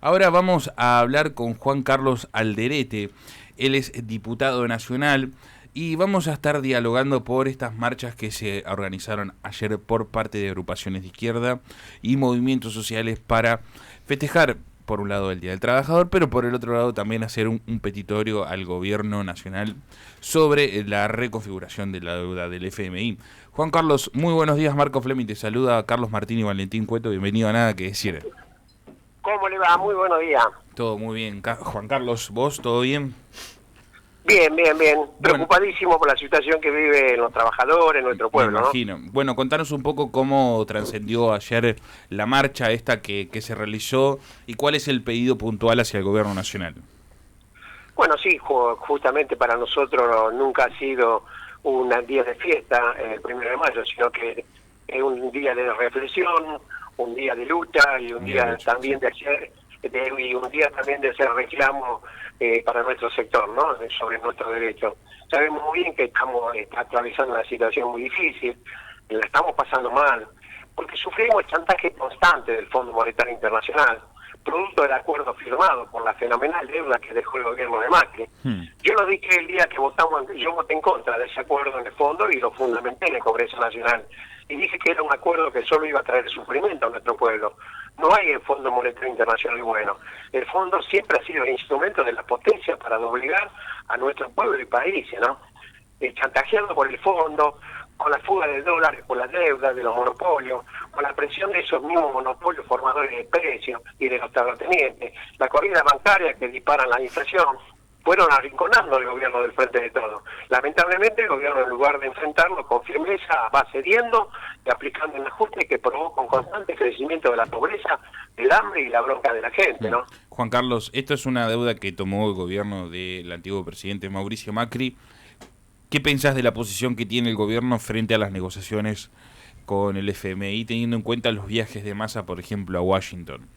Ahora vamos a hablar con Juan Carlos Alderete. Él es diputado nacional y vamos a estar dialogando por estas marchas que se organizaron ayer por parte de agrupaciones de izquierda y movimientos sociales para festejar, por un lado, el Día del Trabajador, pero por el otro lado también hacer un petitorio al gobierno nacional sobre la reconfiguración de la deuda del FMI. Juan Carlos, muy buenos días. Marco Fleming te saluda. Carlos Martín y Valentín Cueto, bienvenido a Nada que Decir. ¿Cómo le va? Muy buenos días. Todo muy bien. Juan Carlos, ¿vos todo bien? Bien. Bueno, Preocupadísimo por la situación que viven los trabajadores en nuestro pueblo, me imagino. ¿No? Bueno, contanos un poco cómo trascendió ayer la marcha esta que se realizó y cuál es el pedido puntual hacia el gobierno nacional. Bueno, sí, justamente para nosotros nunca ha sido un día de fiesta el 1 de mayo, sino que es un día de reflexión, un día de lucha y un día también de hacer y un día también de hacer reclamo para nuestro sector, ¿no? Sobre nuestros derechos. Sabemos muy bien que estamos atravesando una situación muy difícil, la estamos pasando mal, porque sufrimos el chantaje constante del Fondo Monetario Internacional, producto del acuerdo firmado por la fenomenal deuda que dejó el gobierno de Macri. Yo lo dije el día que yo voté en contra de ese acuerdo en el fondo y lo fundamenté en el Congreso Nacional. Y dije que era un acuerdo que solo iba a traer sufrimiento a nuestro pueblo. No hay el Fondo Monetario Internacional bueno. El fondo siempre ha sido el instrumento de la potencia para doblegar a nuestro pueblo y países, ¿no? Chantajeando por el fondo, con la fuga de dólares, por la deuda de los monopolios, con la presión de esos mismos monopolios formadores de precios y de los terratenientes, la corrida bancaria que disparan la inflación, fueron arrinconando el gobierno del Frente de Todos. Lamentablemente el gobierno, en lugar de enfrentarlo con firmeza, va cediendo y aplicando un ajuste que provoca un constante crecimiento de la pobreza, el hambre y la bronca de la gente, ¿no? Juan Carlos, esto es una deuda que tomó el gobierno del antiguo presidente Mauricio Macri. ¿Qué pensás de la posición que tiene el gobierno frente a las negociaciones con el FMI, teniendo en cuenta los viajes de Massa, por ejemplo, a Washington?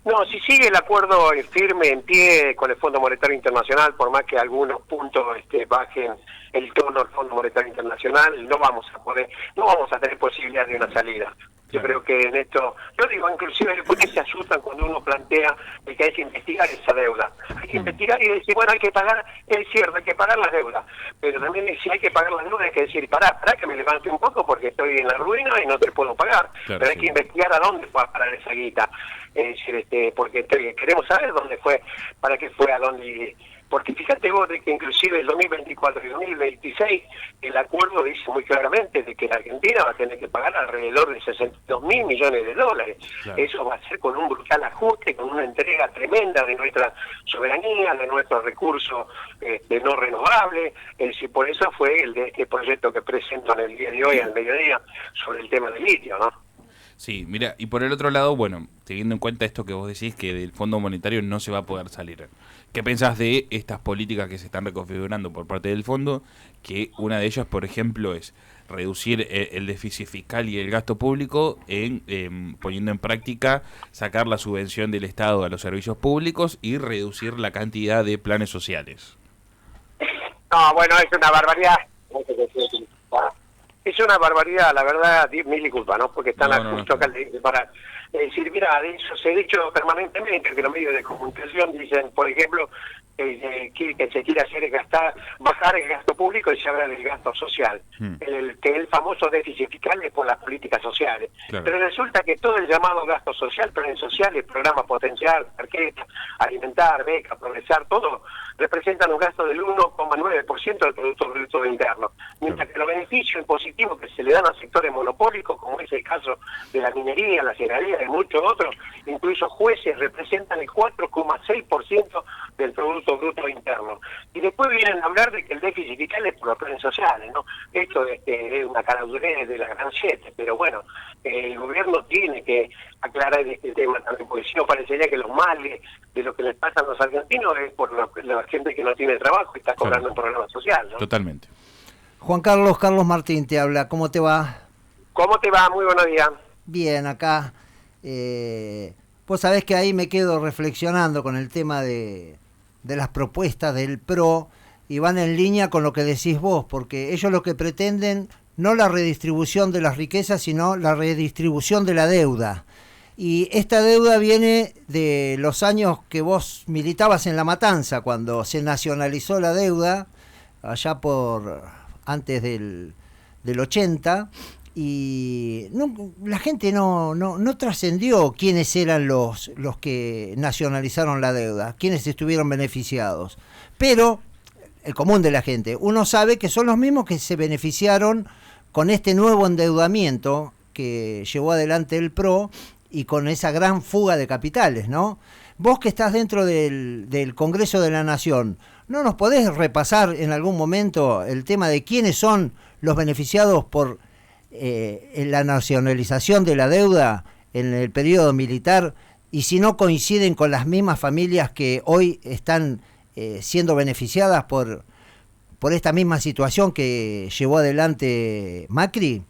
No, si sigue el acuerdo firme en pie con el Fondo Monetario Internacional, por más que algunos puntos bajen el tono del Fondo Monetario Internacional, no vamos a tener posibilidad de una salida. Yo creo que en esto, yo digo inclusive porque se asustan cuando uno plantea que hay que investigar esa deuda. Hay que investigar y decir, bueno, hay que pagar, es cierto, hay que pagar las deudas, pero también si hay que pagar las deudas hay que decir, pará que me levante un poco porque estoy en la ruina y no te puedo pagar. Claro, pero hay que investigar a dónde fue a parar esa guita. Es decir, porque queremos saber dónde fue, para qué fue, a dónde. Porque fíjate vos de que inclusive el 2024 y 2026 el acuerdo dice muy claramente de que la Argentina va a tener que pagar alrededor de 62.000 millones de dólares. Claro. Eso va a ser con un brutal ajuste, con una entrega tremenda de nuestra soberanía, de nuestros recursos no renovables. Por eso fue el de este proyecto que presento en el día de hoy, al mediodía, sobre el tema del litio, ¿no? Sí, mira, y por el otro lado, bueno, teniendo en cuenta esto que vos decís, que del Fondo Monetario no se va a poder salir. ¿Qué pensás de estas políticas que se están reconfigurando por parte del fondo? Que una de ellas, por ejemplo, es reducir el déficit fiscal y el gasto público, poniendo en práctica sacar la subvención del Estado a los servicios públicos y reducir la cantidad de planes sociales. No, bueno, es una barbaridad. Es una barbaridad, la verdad, mil disculpas, ¿no? Porque están justo acá para decir, mira, de eso se ha dicho permanentemente, que los medios de comunicación dicen, por ejemplo, que se quiere hacer bajar el gasto público y se habla del gasto social, el famoso déficit fiscal es por las políticas sociales. Claro. Pero resulta que todo el llamado gasto social, planes sociales, programa potencial, tarjeta, alimentar, beca, progresar, todo representan un gasto del 1,9% del Producto Bruto Interno. Mientras que los beneficios impositivos que se le dan a sectores monopólicos, como es el caso de la minería, la cerealía y muchos otros, incluso jueces, representan el 4,6% del Producto Bruto Interno. Y después vienen a hablar de que el déficit fiscal es por los planes sociales, ¿no? Esto es una caradurez de la gran siete, pero bueno, el gobierno tiene que aclarar este tema también, porque si no parecería que los males de lo que les pasa a los argentinos es por la gente que no tiene trabajo y está cobrando un programa social, ¿no? Totalmente. Juan Carlos Martín te habla, ¿cómo te va? ¿Cómo te va? Muy buenos días. Bien, acá. Vos sabés que ahí me quedo reflexionando con el tema de las propuestas del PRO y van en línea con lo que decís vos, porque ellos lo que pretenden, no la redistribución de las riquezas, sino la redistribución de la deuda. Y esta deuda viene de los años que vos militabas en La Matanza, cuando se nacionalizó la deuda, allá por antes del 80, y la gente no trascendió quiénes eran los que nacionalizaron la deuda, quiénes estuvieron beneficiados. Pero el común de la gente, uno sabe que son los mismos que se beneficiaron con este nuevo endeudamiento que llevó adelante el PRO y con esa gran fuga de capitales, ¿no? Vos que estás dentro del Congreso de la Nación, ¿no nos podés repasar en algún momento el tema de quiénes son los beneficiados por en la nacionalización de la deuda en el periodo militar, y si no coinciden con las mismas familias que hoy están siendo beneficiadas por esta misma situación que llevó adelante Macri?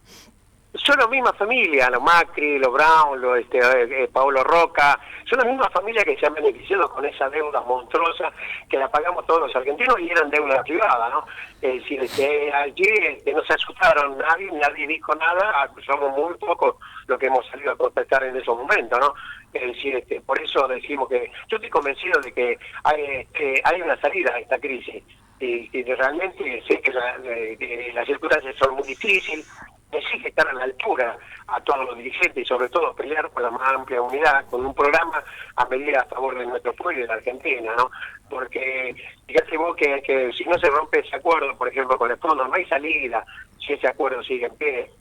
Son las mismas familias, los Macri, los Brown, Paolo Roca, son las mismas familias que se han beneficiado con esa deuda monstruosa que la pagamos todos los argentinos, y eran deuda privada, ¿no? Es decir, allí no se asustaron nadie dijo nada, somos muy pocos los que hemos salido a protestar en esos momentos, ¿no? Es decir, por eso decimos que yo estoy convencido de que hay una salida a esta crisis, y realmente sé que las circunstancias son muy difíciles. Exige estar a la altura a todos los dirigentes y sobre todo pelear con la más amplia unidad, con un programa a medida a favor de nuestro pueblo y de la Argentina, ¿no? Porque fíjate vos que si no se rompe ese acuerdo, por ejemplo, con el fondo, no hay salida si ese acuerdo sigue en pie.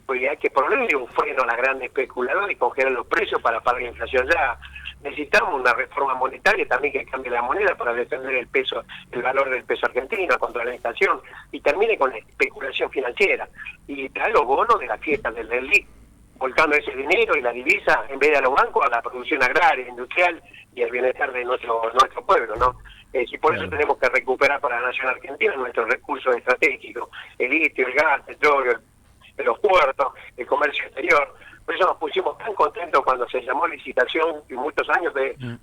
Pues hay que ponerle un freno a la gran especuladora y congelar los precios para pagar la inflación ya. Necesitamos una reforma monetaria también que cambie la moneda para defender el valor del peso argentino contra la inflación, y termine con la especulación financiera y traer los bonos de la fiesta del LELIC, volcando ese dinero y la divisa en vez de a los bancos a la producción agraria, industrial y el bienestar de nuestro pueblo, ¿no? Y por eso tenemos que recuperar para la nación argentina nuestros recursos estratégicos, el litio, el gas, el petróleo, los puertos, el comercio exterior. Por eso nos pusimos tan contentos cuando se llamó licitación, y muchos años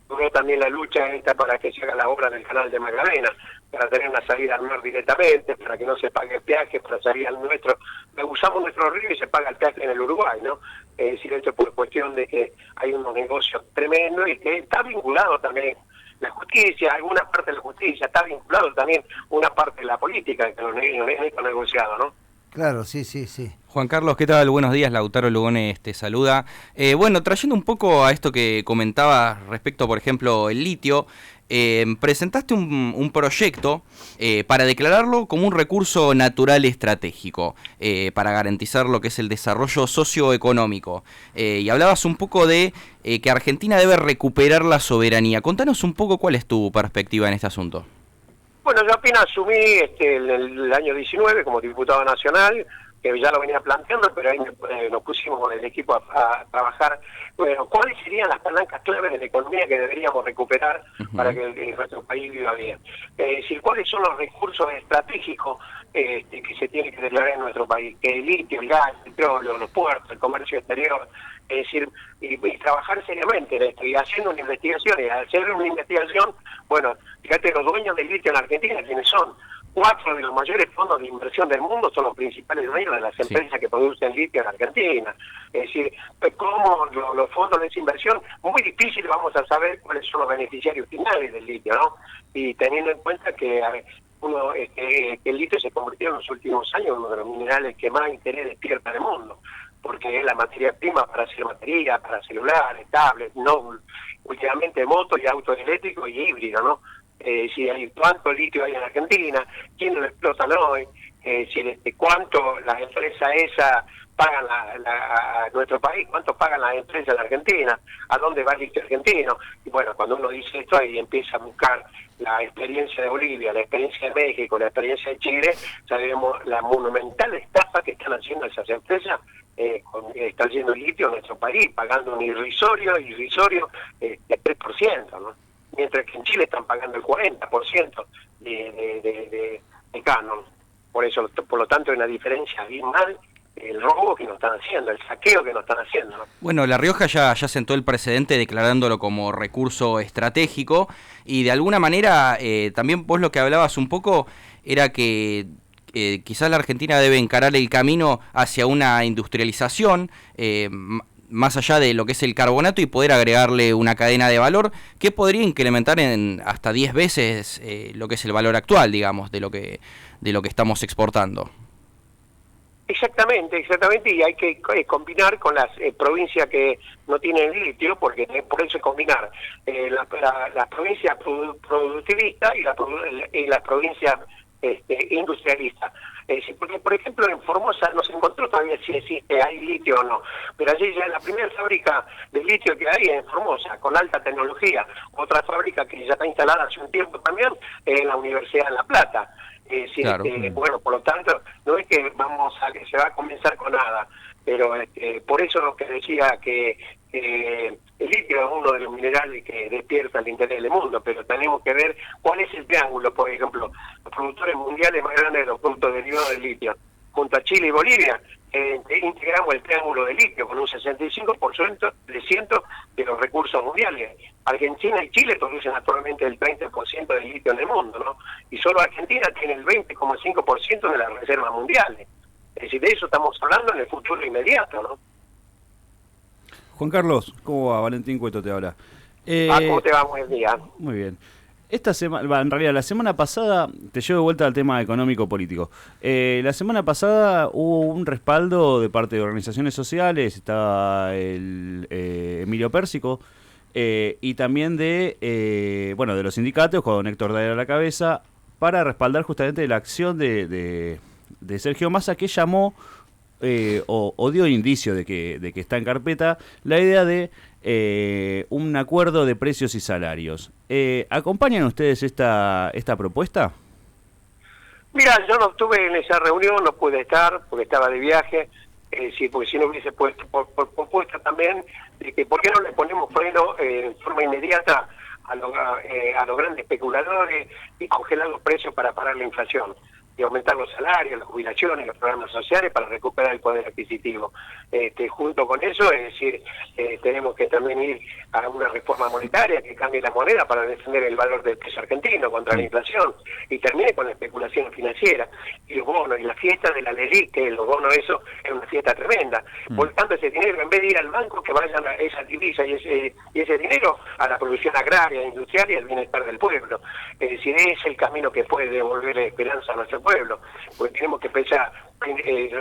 duró también la lucha esta para que se haga la obra del canal de Magdalena, para tener una salida al mar directamente, para que no se pague el peaje, para salir al nuestro. Usamos nuestro río y se paga el peaje en el Uruguay, ¿no? Es decir, esto es por cuestión de que hay unos negocios tremendos y que está vinculado también la justicia, alguna parte de la justicia, está vinculado también una parte de la política que no es negociado, ¿no? Claro, sí. Juan Carlos, ¿qué tal? Buenos días, Lautaro Lugones te saluda. Bueno, trayendo un poco a esto que comentaba respecto, por ejemplo, el litio, presentaste un proyecto para declararlo como un recurso natural estratégico, para garantizar lo que es el desarrollo socioeconómico. Y hablabas un poco de que Argentina debe recuperar la soberanía. Contanos un poco cuál es tu perspectiva en este asunto. Bueno, yo apenas asumí en el año 19 como diputado nacional, que ya lo venía planteando, pero ahí nos pusimos con el equipo a trabajar. Bueno, ¿cuáles serían las palancas claves de la economía que deberíamos recuperar para que nuestro país viva bien? Es decir, ¿cuáles son los recursos estratégicos que se tienen que declarar en nuestro país? Que el litio, el gas, el petróleo, los puertos, el comercio exterior. Es decir, y trabajar seriamente en esto, y haciendo una investigación, y al hacer una investigación, bueno, fíjate, los dueños del litio en Argentina, ¿quiénes son? 4 de los mayores fondos de inversión del mundo son los principales dueños de las empresas que producen litio en Argentina. Es decir, cómo los fondos de esa inversión, muy difícil vamos a saber cuáles son los beneficiarios finales del litio, ¿no? Y teniendo en cuenta que el litio se convirtió en los últimos años en uno de los minerales que más interés despierta del mundo, porque es la materia prima para hacer baterías, para celulares, tablets, no, últimamente motos y autos eléctricos y híbridos, ¿no? Si hay cuánto litio hay en Argentina, quién lo explotan hoy, cuánto las empresas esas pagan a nuestro país, cuánto pagan las empresas en Argentina, a dónde va el litio argentino. Y bueno, cuando uno dice esto, ahí empieza a buscar la experiencia de Bolivia, la experiencia de México, la experiencia de Chile, sabemos la monumental estafa que están haciendo esas empresas, están haciendo el litio en nuestro país, pagando un irrisorio de 3%, ¿no? Mientras que en Chile están pagando el 40% de canon. Por lo tanto, hay una diferencia abismal, el robo que nos están haciendo, el saqueo que nos están haciendo, ¿no? Bueno, La Rioja ya sentó el precedente declarándolo como recurso estratégico, y de alguna manera también vos lo que hablabas un poco era que quizás la Argentina debe encarar el camino hacia una industrialización, más allá de lo que es el carbonato y poder agregarle una cadena de valor que podría incrementar en hasta 10 veces lo que es el valor actual, digamos, de lo que estamos exportando. Exactamente, y hay que combinar con las provincias que no tienen litio, porque por eso es combinar las provincias productivistas y las provincias industrialistas. Porque, por ejemplo, en Formosa no se encontró todavía si existe, hay litio o no, pero allí ya la primera fábrica de litio que hay es en Formosa, con alta tecnología. Otra fábrica que ya está instalada hace un tiempo también es en la Universidad de La Plata. Claro. Bueno, por lo tanto, no es que que se va a comenzar con nada, pero por eso lo que decía que el litio es uno de los minerales que despierta el interés del mundo, pero tenemos que ver cuál es el triángulo. Por ejemplo, los productores mundiales más grandes de los productos derivados del litio, junto a Chile y Bolivia, integramos el triángulo de litio con un 65% de los recursos mundiales. Argentina y Chile producen actualmente el 30% del litio en el mundo, ¿no? Y solo Argentina tiene el 20,5% de las reservas mundiales. Es decir, de eso estamos hablando en el futuro inmediato, ¿no? Juan Carlos, ¿cómo va? Valentín Cueto te habla. ¿Cómo te va? Buen día. Muy bien. Esta semana, en realidad la semana pasada, te llevo de vuelta al tema económico-político. La semana pasada hubo un respaldo de parte de organizaciones sociales, estaba el Emilio Pérsico, y también de los sindicatos, con Héctor Daer a la cabeza, para respaldar justamente la acción de Sergio Massa, que llamó o dio indicio de que está en carpeta la idea de un acuerdo de precios y salarios. ¿Acompañan ustedes esta propuesta? Mira, yo no estuve en esa reunión, no pude estar porque estaba de viaje, porque si no hubiese puesto propuesta también de que por qué no le ponemos freno en forma inmediata a los grandes especuladores y congelar los precios para parar la inflación y aumentar los salarios, las jubilaciones, los programas sociales para recuperar el poder adquisitivo. Junto con eso, es decir, tenemos que también ir a una reforma monetaria que cambie la moneda para defender el valor del peso argentino contra la inflación y termine con la especulación financiera y los bonos y la fiesta de la ley, que los bonos, eso es una fiesta tremenda. Volcando ese dinero, en vez de ir al banco, que vayan a esa divisa y ese dinero a la producción agraria, industrial y al bienestar del pueblo. Es decir, es el camino que puede devolver esperanza a nuestro pueblo, porque tenemos que pensar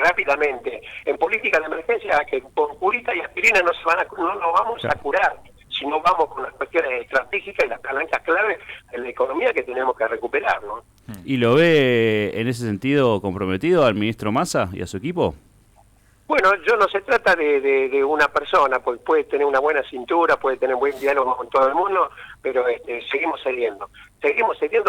rápidamente en política de emergencia, que con curita y aspirina no nos vamos a curar, sino vamos con las cuestiones estratégicas y las palancas claves de la economía que tenemos que recuperar, ¿no? ¿Y lo ve en ese sentido comprometido al ministro Massa y a su equipo? Bueno, no se trata de una persona, pues puede tener una buena cintura, puede tener buen diálogo con todo el mundo, pero seguimos cediendo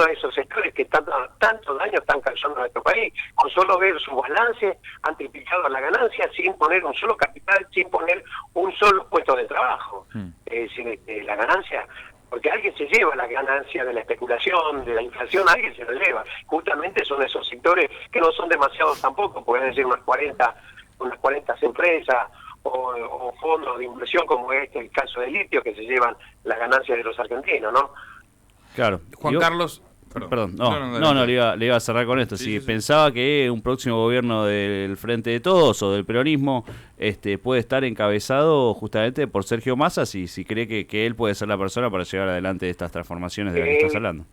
a esos sectores que tanto daño están causando a nuestro país, con solo ver su balance, han triplicado la ganancia sin poner un solo capital, sin poner un solo puesto de trabajo. Es decir, la ganancia, porque alguien se lleva la ganancia de la especulación, de la inflación, alguien se lo lleva. Justamente son esos sectores que no son demasiados tampoco, pueden ser unas 40 empresas o fondos de inversión, como el caso del litio, que se llevan la ganancia de los argentinos, ¿no? Claro. Juan Carlos... Perdón, le iba a cerrar con esto. Si pensaba que un próximo gobierno del Frente de Todos o del peronismo puede estar encabezado justamente por Sergio Massa, si cree que él puede ser la persona para llevar adelante estas transformaciones de las que estás hablando.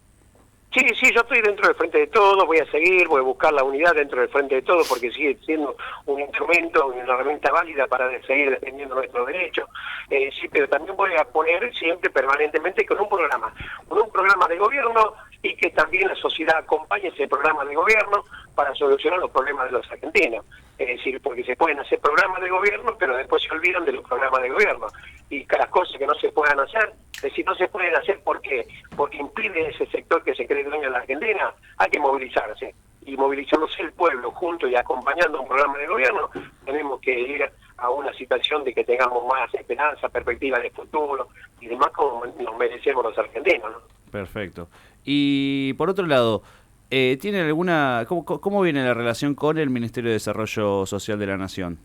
Sí, yo estoy dentro del Frente de Todos, voy a buscar la unidad dentro del Frente de Todos porque sigue siendo un instrumento, una herramienta válida para seguir defendiendo nuestros derechos. Sí, pero también voy a poner siempre permanentemente con un programa de gobierno y que también la sociedad acompañe ese programa de gobierno para solucionar los problemas de los argentinos. Es decir, porque se pueden hacer programas de gobierno, pero después se olvidan de los programas de gobierno. Y que las cosas que no se puedan hacer, es decir, no se pueden hacer porque impide ese sector que se cree dueño de la Argentina, hay que movilizarse. Y movilizándose el pueblo junto y acompañando un programa de gobierno, tenemos que ir a una situación de que tengamos más esperanza, perspectiva de futuro y demás como nos merecemos los argentinos, ¿no? Perfecto. Y por otro lado, ¿tienen alguna cómo viene la relación con el Ministerio de Desarrollo Social de la Nación?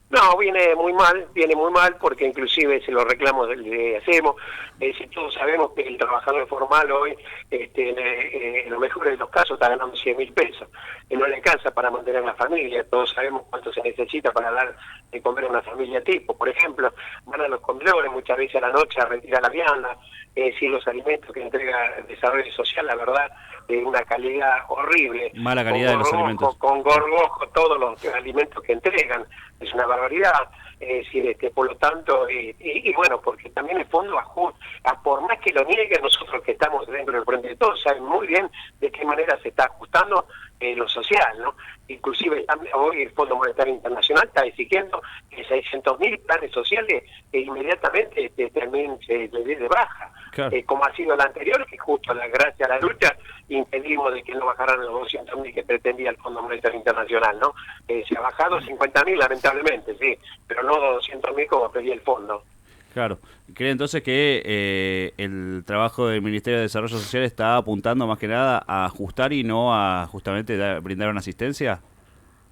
No, viene muy mal porque inclusive se lo reclamos le hacemos. Si todos sabemos que el trabajador formal hoy, en lo mejor de los casos, está ganando 100.000 pesos. No le alcanza para mantener la familia. Todos sabemos cuánto se necesita para dar de comer a una familia tipo. Por ejemplo, van a los comedores muchas veces a la noche a retirar la vianda. Si los alimentos que entrega el desarrollo social, la verdad, de una calidad horrible. Mala calidad de los alimentos. Con gorgojo, todos los alimentos que entregan. Es una barbaridad. Por lo tanto, y bueno, porque también el fondo por más que lo nieguen, nosotros que estamos dentro del Frente de Todos saben muy bien de qué manera se está ajustando lo social, ¿no? Inclusive hoy el Fondo Monetario Internacional está exigiendo que 600.000 planes sociales inmediatamente terminen de baja. Claro. Como ha sido el anterior, que justo gracias a la lucha impedimos de que no bajaran los 200.000 que pretendía el Fondo Monetario Internacional, ¿no? Se ha bajado 50.000 lamentablemente, sí, pero no 200.000 como pedía el fondo. Claro. ¿Cree entonces que el trabajo del Ministerio de Desarrollo Social está apuntando más que nada a ajustar y no a justamente brindar una asistencia?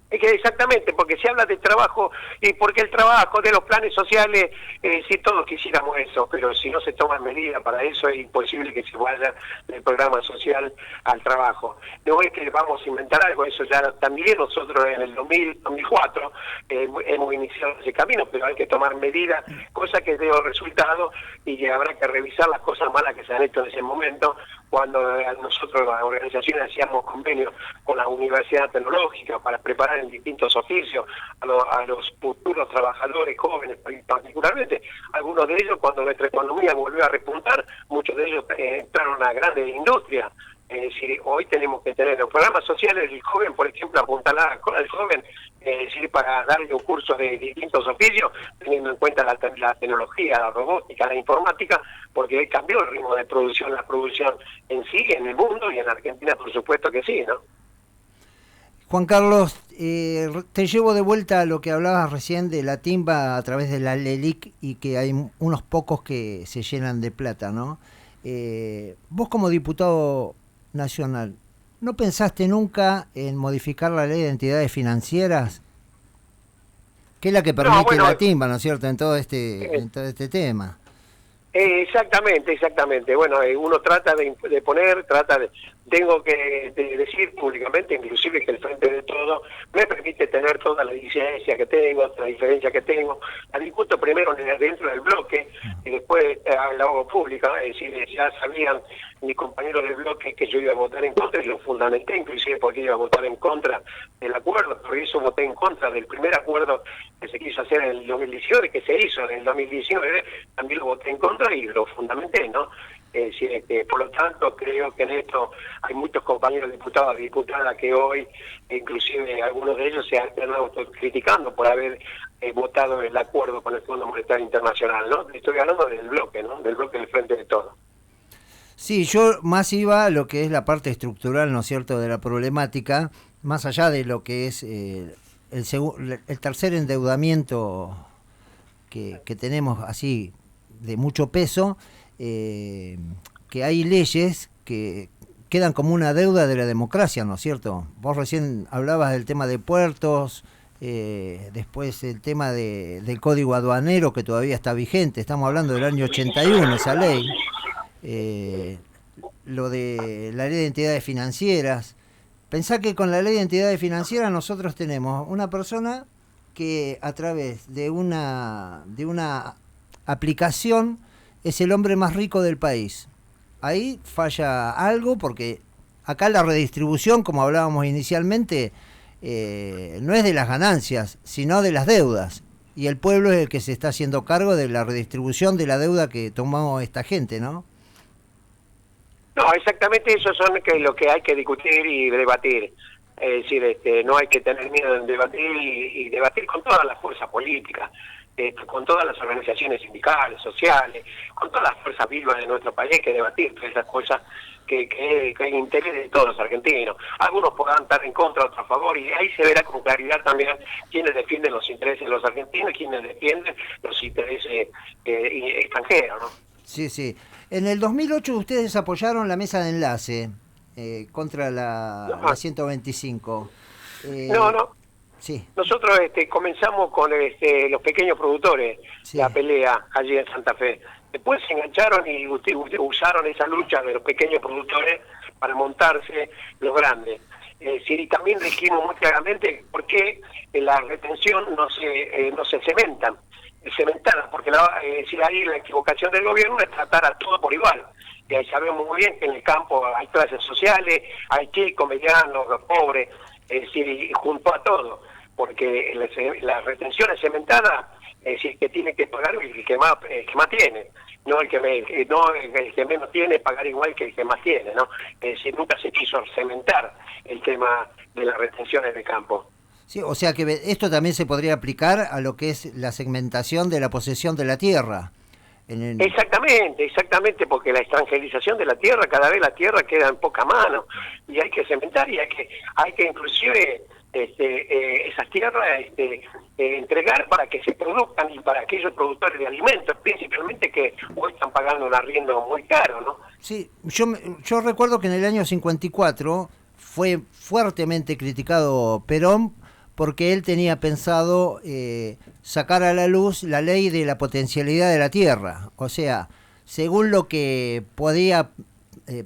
Es que exactamente, porque se habla de trabajo y porque el trabajo de los planes sociales, si todos quisiéramos eso, pero si no se toman medidas para eso es imposible que se vaya del programa social al trabajo. No es que vamos a inventar algo, eso ya también nosotros en el 2004 hemos iniciado ese camino, pero hay que tomar medidas, cosas que den resultados y que habrá que revisar las cosas malas que se han hecho en ese momento, cuando nosotros las organizaciones hacíamos convenios con la Universidad Tecnológica para preparar en distintos oficios a los futuros trabajadores jóvenes, particularmente algunos de ellos cuando nuestra economía volvió a repuntar, muchos de ellos entraron a grandes industrias. Es decir, hoy tenemos que tener los programas sociales del joven, por ejemplo, apuntalar al joven, para darle un curso de distintos oficios, teniendo en cuenta la tecnología, la robótica, la informática, porque hoy cambió el ritmo de producción, la producción en sí, en el mundo y en Argentina, por supuesto que sí, ¿no? Juan Carlos, te llevo de vuelta a lo que hablabas recién de la timba a través de la LELIC y que hay unos pocos que se llenan de plata, ¿no? Vos como diputado nacional, ¿no pensaste nunca en modificar la ley de entidades financieras? Que es la que permite la timba, ¿no es cierto?, en todo este tema. Exactamente. Bueno, uno trata de poner, tengo que decir públicamente, inclusive que el Frente de Todo me permite tener toda la disidencia que tengo, la diferencia que tengo. La discuto primero dentro del bloque y después la hago pública. Es decir, ya sabían mis compañeros del bloque que yo iba a votar en contra y lo fundamenté, inclusive porque iba a votar en contra del acuerdo. Por eso voté en contra del primer acuerdo que se quiso hacer en el 2019, que se hizo en el 2019, también lo voté en contra y lo fundamenté, ¿no? Es decir, por lo tanto, creo que en esto hay muchos compañeros diputados y diputadas que hoy, inclusive algunos de ellos se han autocriticando por haber votado el acuerdo con el Fondo Monetario Internacional, ¿no? Estoy hablando del bloque, ¿no? Del bloque del Frente de Todo. Sí, yo más iba a lo que es la parte estructural, ¿no es cierto?, de la problemática, más allá de lo que es el tercer endeudamiento que tenemos así de mucho peso, que hay leyes que quedan como una deuda de la democracia, ¿no es cierto? Vos recién hablabas del tema de puertos, después el tema del código aduanero que todavía está vigente, estamos hablando del año 81 esa ley, lo de la ley de entidades financieras. Pensá que con la ley de entidades financieras nosotros tenemos una persona que a través de una aplicación es el hombre más rico del país. Ahí falla algo porque acá la redistribución, como hablábamos inicialmente, no es de las ganancias, sino de las deudas. Y el pueblo es el que se está haciendo cargo de la redistribución de la deuda que tomamos esta gente, ¿no? No, exactamente eso son lo que hay que discutir y debatir. Es decir, no hay que tener miedo en debatir y debatir con todas las fuerzas políticas, con todas las organizaciones sindicales, sociales, con todas las fuerzas vivas de nuestro país, hay que debatir todas esas cosas que hay interés de todos los argentinos. Algunos podrán estar en contra, otros a favor, y ahí se verá con claridad también quiénes defienden los intereses de los argentinos y quiénes defienden los intereses extranjeros, ¿no? Sí, sí. En el 2008 ustedes apoyaron la mesa de enlace contra la 125. No. Sí. Nosotros comenzamos con los pequeños productores, Sí. la pelea allí en Santa Fe. Después se engancharon y usaron esa lucha de los pequeños productores para montarse los grandes. Sí, y también dijimos muy claramente por qué la retención no se cementan, porque ahí la equivocación del gobierno es tratar a todo por igual. Y ahí sabemos muy bien que en el campo hay clases sociales, hay chicos, medianos, pobres, es decir, y junto a todo, porque la retención es cementada, es decir, que tiene que pagar el que más tiene, no el que menos tiene pagar igual que el que más tiene, ¿no? Es decir, nunca se quiso cementar el tema de la retención en el campo. Sí, o sea que esto también se podría aplicar a lo que es la segmentación de la posesión de la tierra. Exactamente, porque la extranjerización de la tierra, cada vez la tierra queda en poca mano, y hay que cementar, y hay que inclusive esas tierras entregar para que se produzcan, y para aquellos productores de alimentos, principalmente, que hoy están pagando un arriendo muy caro, ¿no? Sí, yo recuerdo que en el año 54 fue fuertemente criticado Perón porque él tenía pensado sacar a la luz la ley de la potencialidad de la tierra. O sea, según lo que podía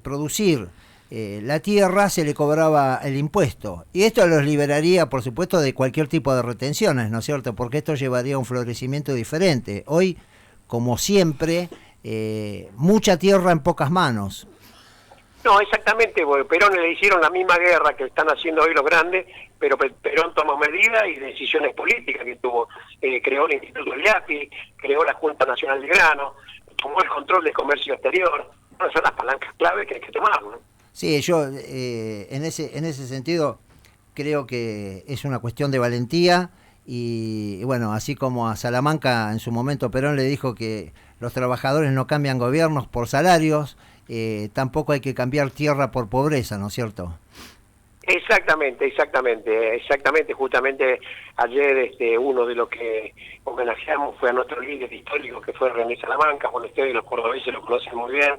producir la tierra, se le cobraba el impuesto. Y esto los liberaría, por supuesto, de cualquier tipo de retenciones, ¿no es cierto? Porque esto llevaría a un florecimiento diferente. Hoy, como siempre, mucha tierra en pocas manos. No, exactamente, porque Perón le hicieron la misma guerra que están haciendo hoy los grandes, pero Perón tomó medidas y decisiones políticas que tuvo. Creó el Instituto del IAPI, creó la Junta Nacional de Grano, tomó el control del comercio exterior. Esas son las palancas clave que hay que tomar, ¿no? Sí, yo en ese sentido creo que es una cuestión de valentía y bueno, así como a Salamanca en su momento Perón le dijo que los trabajadores no cambian gobiernos por salarios, tampoco hay que cambiar tierra por pobreza, ¿no es cierto? Exactamente, justamente ayer uno de los que homenajeamos fue a nuestro líder histórico, que fue René Salamanca. Bueno, ustedes los cordobeses lo conocen muy bien,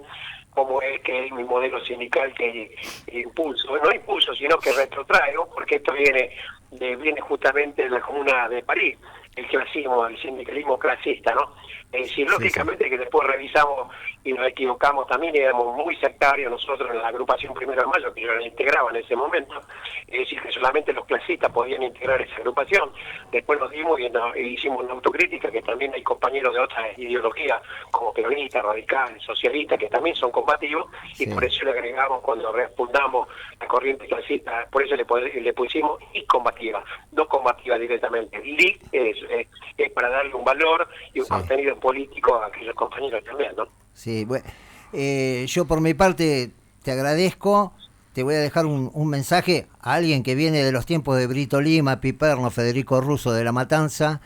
como es que es mi modelo sindical que no impulso, sino que retrotraigo, porque esto viene justamente de la Comuna de París, el clasismo, el sindicalismo clasista, ¿no? Es decir, lógicamente que después revisamos y nos equivocamos también, éramos muy sectarios nosotros en la agrupación 1 de Mayo, que yo la integraba en ese momento, es decir, que solamente los clasistas podían integrar esa agrupación. Después nos dimos y hicimos una autocrítica, que también hay compañeros de otras ideologías, como peronistas, radicales, socialistas, que también son combativos, y por eso le agregamos, cuando refundamos la corriente clasista, por eso le pusimos y combativa, no combativa directamente. LIC es para darle un valor y un contenido político a aquellos compañeros también, ¿no? Sí, bueno, yo por mi parte te agradezco, te voy a dejar un mensaje a alguien que viene de los tiempos de Brito Lima, Piperno, Federico Russo de La Matanza.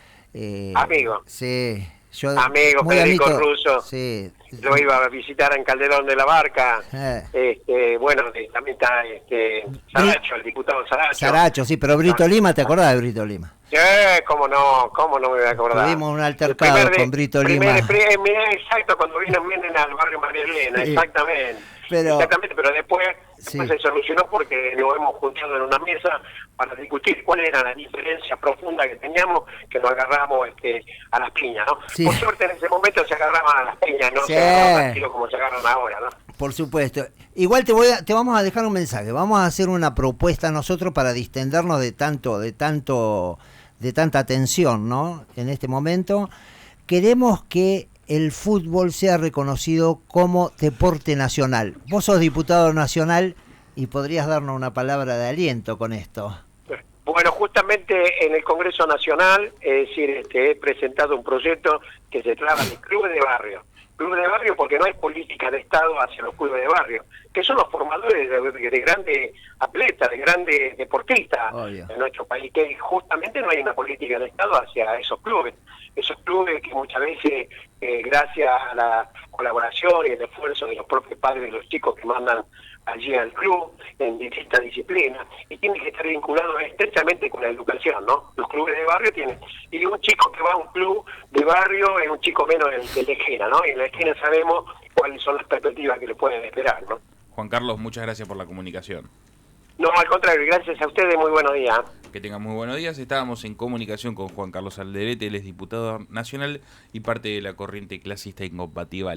Amigo. Sí, amigo Federico Russo. Sí. Lo iba a visitar en Calderón de la Barca. Bueno, también está Saracho, el diputado Saracho. Saracho, sí, pero Brito Lima, ¿te acordás de Brito Lima? cómo no me voy a acordar. Tuvimos un altercado con Brito Lima. Exacto, cuando vienen al barrio María Elena, exactamente. Pero después se solucionó porque nos hemos juntado en una mesa para discutir cuál era la diferencia profunda que teníamos, que nos agarramos a las piñas, ¿no? Sí. Por suerte en ese momento se agarraban a las piñas, no se agarraban tranquilos como se agarran ahora, ¿no? Por supuesto. Igual te vamos a dejar un mensaje, vamos a hacer una propuesta nosotros para distendernos de tanta tensión, ¿no? En este momento queremos que el fútbol sea reconocido como deporte nacional. Vos sos diputado nacional y podrías darnos una palabra de aliento con esto. Bueno, justamente en el Congreso Nacional, es decir, he presentado un proyecto que se trata de clubes de barrio. Clubes de barrio porque no hay política de Estado hacia los clubes de barrio, que son los formadores de grandes atletas, de grandes deportistas en nuestro país, que justamente no hay una política de Estado hacia esos clubes que muchas veces, gracias a la colaboración y el esfuerzo de los propios padres de los chicos que mandan allí al club en distintas disciplinas, y tienen que estar vinculados estrechamente con la educación, ¿no? Los clubes de barrio tienen, y un chico que va a un club de barrio es un chico menos de la esquina, ¿no? Y en la esquina sabemos cuáles son las perspectivas que le pueden esperar, ¿no? Juan Carlos, muchas gracias por la comunicación. No, al contrario, gracias a ustedes, muy buenos días. Que tengan muy buenos días. Estábamos en comunicación con Juan Carlos Alderete, él es diputado nacional y parte de la corriente clasista incompatible.